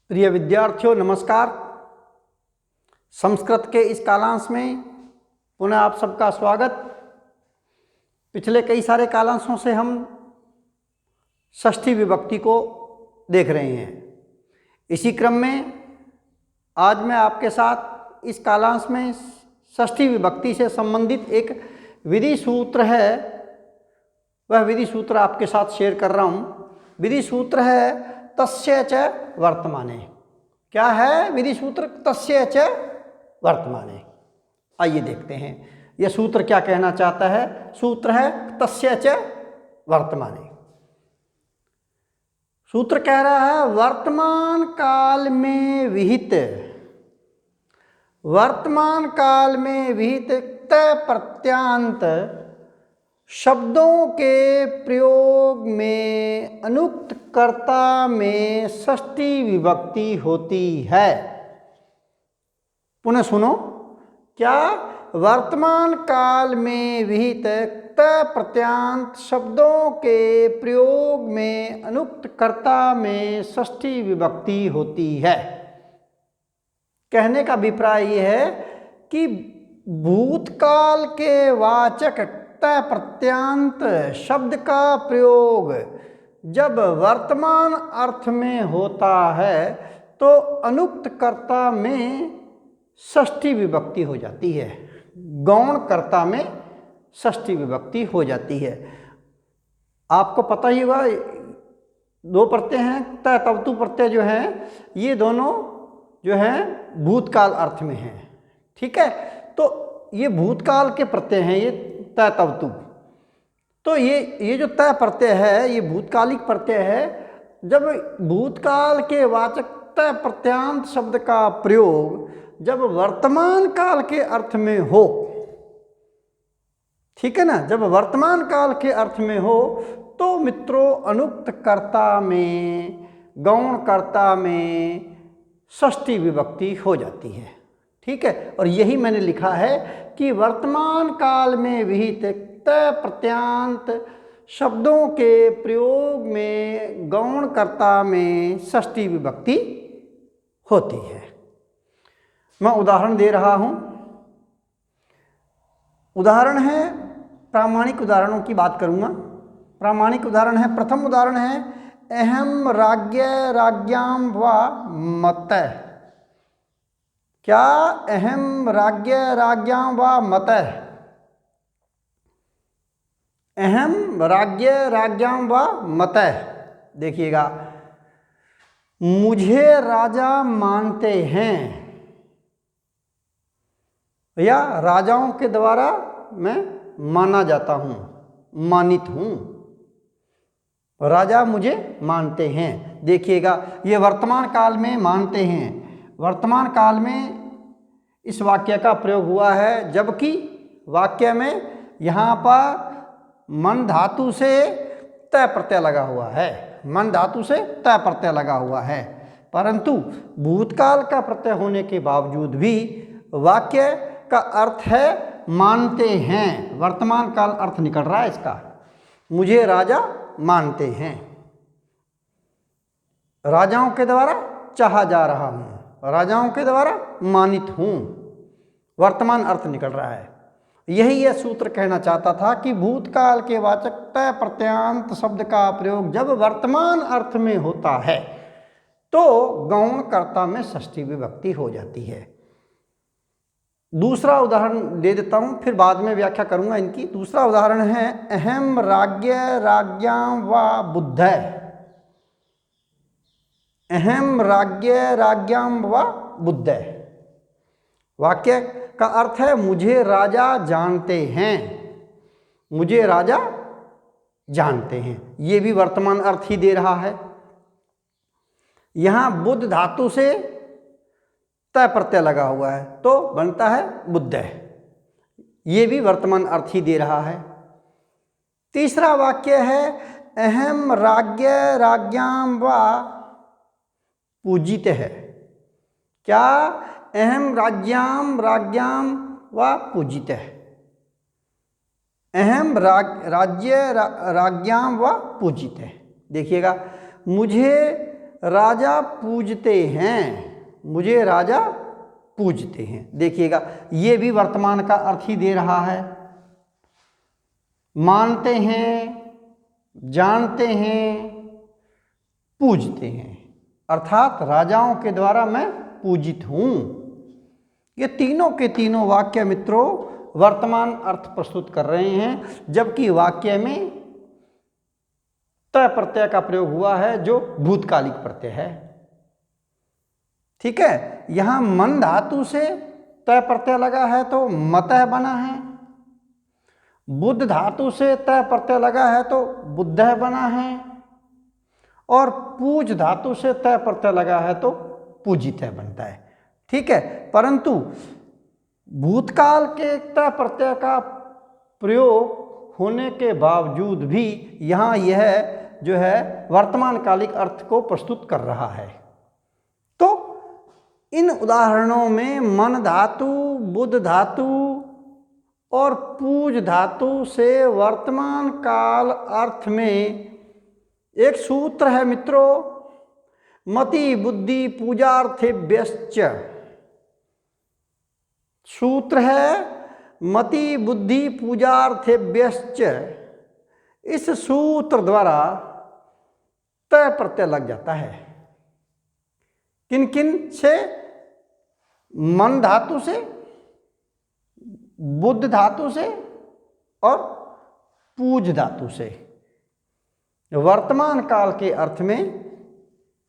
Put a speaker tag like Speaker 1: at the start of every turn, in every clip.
Speaker 1: प्रिय विद्यार्थियों नमस्कार। संस्कृत के इस कालांश में पुनः आप सबका स्वागत। पिछले कई सारे कालांशों से हम षष्ठी विभक्ति को देख रहे हैं। इसी क्रम में आज मैं आपके साथ इस कालांश में षष्ठी विभक्ति से संबंधित एक विधि सूत्र है, वह विधि सूत्र आपके साथ शेयर कर रहा हूँ। विधि सूत्र है तस्य च वर्तमाने। क्या है विधि सूत्र? तस्य च वर्तमाने। आइए देखते हैं यह सूत्र क्या कहना चाहता है। सूत्र है तस्य च वर्तमाने। सूत्र कह रहा है वर्तमान काल में विहित, वर्तमान काल में विहित तय प्रत्यांत शब्दों के प्रयोग में अनुक्त कर्ता में षष्ठी विभक्ति होती है। पुनः सुनो, क्या वर्तमान काल में विहित तय प्रत्यांत शब्दों के प्रयोग में अनुक्त कर्ता में षष्ठी विभक्ति होती है। कहने का अभिप्राय यह है कि भूतकाल के वाचक तय प्रत्यांत शब्द का प्रयोग जब वर्तमान अर्थ में होता है तो अनुक्त कर्ता में षष्ठी विभक्ति हो जाती है, गौण कर्ता में षष्ठी विभक्ति हो जाती है। आपको पता ही होगा दो प्रत्यय हैं, तय तवतु प्रत्यय जो हैं ये दोनों जो हैं भूतकाल अर्थ में हैं। ठीक है, तो ये भूतकाल के प्रत्यय हैं, ये तय तवतु। तो ये जो तय प्रत्यय है ये भूतकालिक प्रत्यय है। जब भूतकाल के वाचक तय प्रत्यांत शब्द का प्रयोग जब वर्तमान काल के अर्थ में हो, ठीक है ना, जब वर्तमान काल के अर्थ में हो तो मित्रों अनुक्त कर्ता में गौण कर्ता में षष्ठी विभक्ति हो जाती है। ठीक है, और यही मैंने लिखा है कि वर्तमान काल में विहित तय प्रत्यांत शब्दों के प्रयोग में गौण कर्ता में षष्ठी विभक्ति होती है। मैं उदाहरण दे रहा हूं। उदाहरण है, प्रामाणिक उदाहरणों की बात करूंगा। प्रामाणिक उदाहरण है, प्रथम उदाहरण है अहम राज्ञ राज्ञाम व मतः। क्या अहम राज्ञ राज्ञाम व मतः, अहम राज्ञ राज्ञाम व मतः। देखिएगा, मुझे राजा मानते हैं या राजाओं के द्वारा मैं माना जाता हूं, मानित हूं। राजा मुझे मानते हैं। देखिएगा, ये वर्तमान काल में मानते हैं, वर्तमान काल में इस वाक्य का प्रयोग हुआ है, जबकि वाक्य में यहाँ पर मन धातु से तय प्रत्यय लगा हुआ है, मन धातु से तय प्रत्यय लगा हुआ है। परंतु भूतकाल का प्रत्यय होने के बावजूद भी वाक्य का अर्थ है मानते हैं। वर्तमान काल अर्थ निकल रहा है इसका, मुझे राजा मानते हैं, राजाओं के द्वारा चाहा जा रहा हूं, राजाओं के द्वारा मानित हूं, वर्तमान अर्थ निकल रहा है। यही यह सूत्र कहना चाहता था कि भूतकाल के वाचक तय प्रत्यांत शब्द का प्रयोग जब वर्तमान अर्थ में होता है तो गौण कर्ता में षष्ठी विभक्ति हो जाती है। दूसरा उदाहरण दे देता हूं, फिर बाद में व्याख्या करूंगा इनकी। दूसरा उदाहरण है अहम राज्ञ राज्ञाम व बुद्धः। अहम राज्ञ राज्ञाम व बुद्धः। वाक्य का अर्थ है मुझे राजा जानते हैं, मुझे राजा जानते हैं। ये भी वर्तमान अर्थ ही दे रहा है। यहां बुद्ध धातु से तय प्रत्यय लगा हुआ है तो बनता है बुद्धः। ये भी वर्तमान अर्थ ही दे रहा है। तीसरा वाक्य है अहम राज्ञ राज्ञाम व पूजितः। क्या अहम राज्याम राज्याम व पूजितः। अहम राज्य राज्याम व पूजितः। देखिएगा, मुझे राजा पूजते हैं, मुझे राजा पूजते हैं। देखिएगा ये भी वर्तमान का अर्थ ही दे रहा है। मानते हैं, जानते हैं, पूजते हैं, अर्थात राजाओं के द्वारा मैं पूजित हूं। ये तीनों के तीनों वाक्य मित्रों वर्तमान अर्थ प्रस्तुत कर रहे हैं, जबकि वाक्य में तय प्रत्यय का प्रयोग हुआ है जो भूतकालिक प्रत्यय है। ठीक है, यहां मन धातु से तय प्रत्यय लगा है तो मतः बना है, बुद्ध धातु से तय प्रत्यय लगा है तो बुद्धः बना है, और पूज धातु से तय प्रत्यय लगा है तो पूजितः बनता है। ठीक है, परंतु भूतकाल के तय प्रत्यय का प्रयोग होने के बावजूद भी यहाँ यह जो है वर्तमान कालिक अर्थ को प्रस्तुत कर रहा है। तो इन उदाहरणों में मन धातु, बुद्ध धातु और पूज धातु से वर्तमान काल अर्थ में एक सूत्र है मित्रों, मति बुद्धि पूजार्थेभ्यश्च। सूत्र है मति बुद्धि पूजार्थेभ्यश्च। इस सूत्र द्वारा तय प्रत्यय लग जाता है। किन किन से? मन धातु से, बुद्ध धातु से और पूज धातु से। वर्तमान काल के अर्थ में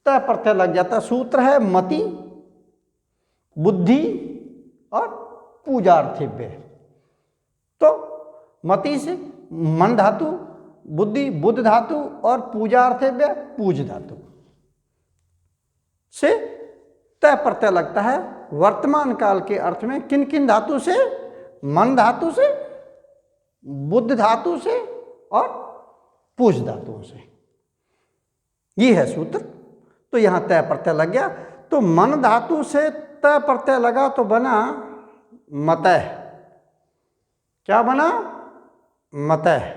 Speaker 1: तय प्रत्यय लग जाता है। सूत्र है मति बुद्धि और पूजार्थेभ्य। तो मति से मन धातु, बुद्धि बुद्ध धातु और पूजार्थेभ्य पूज धातु से तय प्रत्यय लगता है। वर्तमान काल के अर्थ में किन किन धातु से? मन धातु से, बुद्ध धातु से और पूज धातुओं से। ये है सूत्र। तो यहां तय प्रत्यय लग गया। तो मन धातु से तय प्रत्यय लगा तो बना मतः। क्या बना? मतः।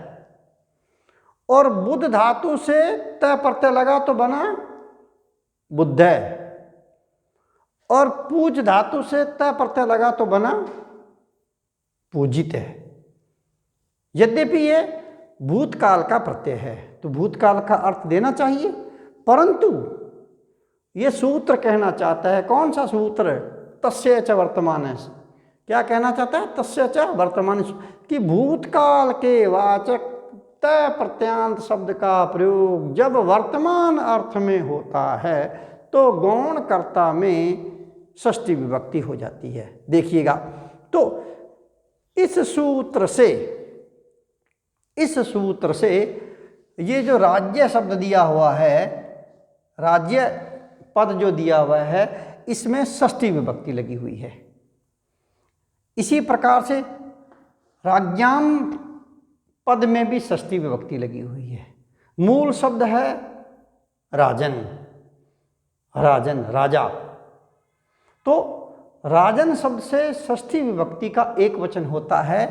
Speaker 1: और बुद्ध धातु से तय प्रत्यय लगा तो बना बुद्धः। और पूज धातु से तय प्रत्यय लगा तो बना पूजितः। यद्यपि ये भूतकाल का प्रत्यय है तो भूतकाल का अर्थ देना चाहिए, परंतु ये सूत्र कहना चाहता है। कौन सा सूत्र? तस्य च वर्तमान। क्या कहना चाहता है? तस्य च वर्तमान, कि भूतकाल के वाचक तय प्रत्यांत शब्द का प्रयोग जब वर्तमान अर्थ में होता है तो गौण कर्ता में षष्ठी विभक्ति हो जाती है। देखिएगा, तो इस सूत्र से ये जो राज्य शब्द दिया हुआ है, राज्य पद जो दिया हुआ है, इसमें षष्ठी विभक्ति लगी हुई है। इसी प्रकार से राज्ञाम पद में भी षष्ठी विभक्ति लगी हुई है। मूल शब्द है राजन, राजन राजा। तो राजन शब्द से षष्ठी विभक्ति का एक वचन होता है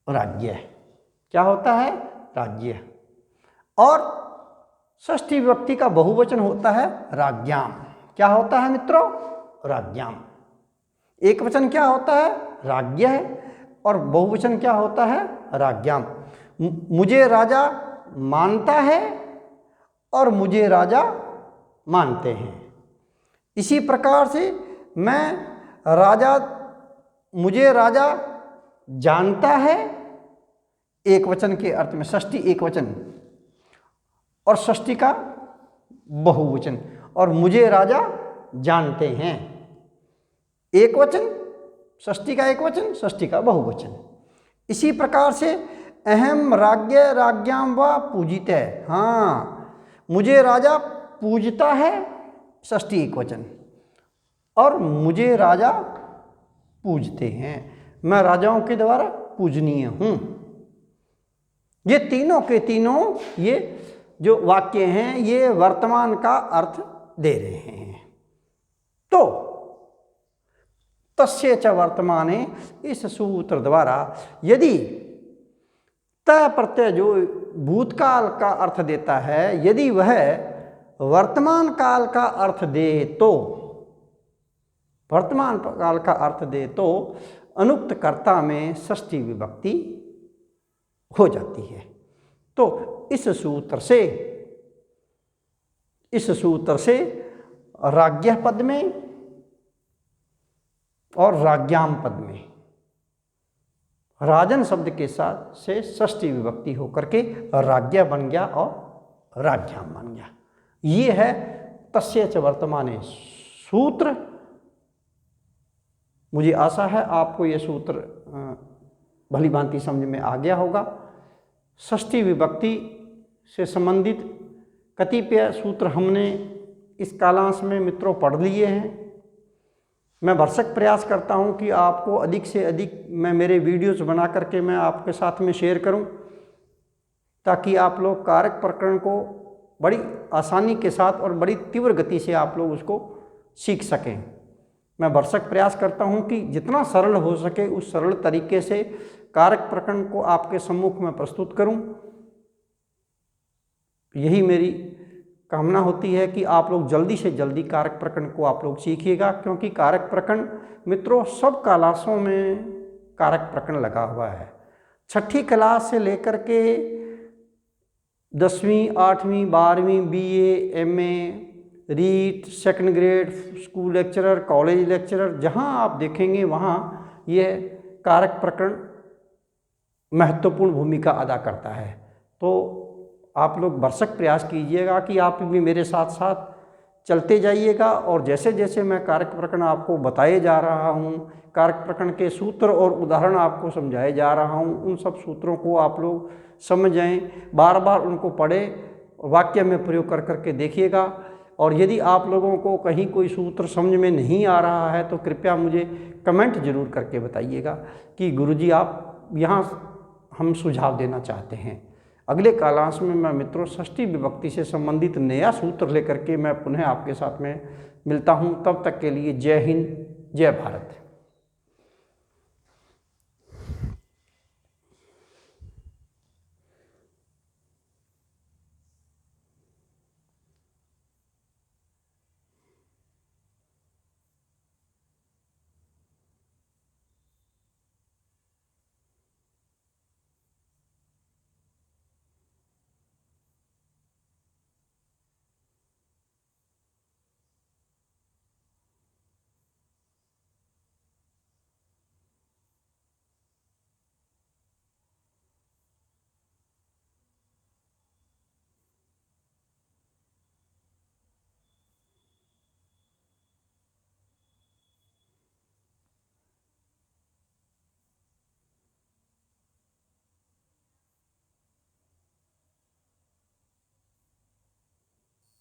Speaker 1: राज्य। क्या होता है? राज्य। और षष्ठी विभक्ति का बहुवचन होता है राज्ञाम। क्या होता है मित्रों? राज्ञाम। एक वचन क्या होता है? राज्य है। और बहुवचन क्या होता है? राज्ञाम। मुझे राजा मानता है और मुझे राजा मानते हैं। इसी प्रकार से मुझे राजा जानता है, एक वचन के अर्थ में, षष्ठी एक वचन, और षष्ठी का बहुवचन। और मुझे राजा जानते हैं, एक वचन, षष्ठी का एक वचन, षष्ठी का बहुवचन। इसी प्रकार से अहम राज्ञ राज्ञाम व पूजित है। हाँ, मुझे राजा पूजता है, षष्ठी एक वचन, और मुझे राजा पूजते हैं। मैं राजाओं के द्वारा पूजनीय हूँ। ये तीनों के तीनों ये जो वाक्य हैं ये वर्तमान का अर्थ दे रहे हैं। तो तस्य च वर्तमाने, इस सूत्र द्वारा यदि तय प्रत्यय जो भूतकाल का अर्थ देता है, यदि वह वर्तमान काल का अर्थ दे तो, वर्तमान काल का अर्थ दे तो अनुक्त कर्ता में षष्ठी विभक्ति हो जाती है। तो इस सूत्र से राज्ञः पद में और राज्ञाम पद में राजन शब्द के साथ से षष्ठी विभक्ति होकर के राज्ञा बन गया और राज्ञाम बन गया। ये है तस्य च वर्तमाने सूत्र। मुझे आशा है आपको ये सूत्र भली भांति समझ में आ गया होगा। षष्ठी विभक्ति से संबंधित कतिपय सूत्र हमने इस कालांश में मित्रों पढ़ लिए हैं। मैं भरसक प्रयास करता हूं कि आपको अधिक से अधिक मैं मेरे वीडियोस बना करके मैं आपके साथ में शेयर करूं, ताकि आप लोग कारक प्रकरण को बड़ी आसानी के साथ और बड़ी तीव्र गति से आप लोग उसको सीख सकें। मैं भरसक प्रयास करता हूं कि जितना सरल हो सके उस सरल तरीके से कारक प्रकरण को आपके सम्मुख में प्रस्तुत करूं। यही मेरी कामना होती है कि आप लोग जल्दी से जल्दी कारक प्रकरण को आप लोग सीखिएगा, क्योंकि कारक प्रकरण मित्रों सब क्लासों में कारक प्रकरण लगा हुआ है। छठी क्लास से लेकर के 10वीं 8वीं 12वीं BA MA REET second grade school lecturer college lecturer, जहां आप देखेंगे वहां यह कारक प्रकरण महत्वपूर्ण भूमिका अदा करता है। तो आप लोग भरसक प्रयास कीजिएगा कि आप भी मेरे साथ साथ चलते जाइएगा, और जैसे जैसे मैं कारक प्रकरण आपको बताए जा रहा हूँ, कारक प्रकरण के सूत्र और उदाहरण आपको समझाए जा रहा हूँ, उन सब सूत्रों को आप लोग समझें, बार बार उनको पढ़ें, वाक्य में प्रयोग कर करके देखिएगा। और यदि आप लोगों को कहीं कोई सूत्र समझ में नहीं आ रहा है तो कृपया मुझे कमेंट जरूर करके बताइएगा कि गुरुजी आप यहाँ हम सुझाव देना चाहते हैं। अगले कालांश में मैं मित्रों षष्ठी विभक्ति से संबंधित नया सूत्र लेकर के मैं पुनः आपके साथ में मिलता हूँ। तब तक के लिए जय हिंद, जय भारत।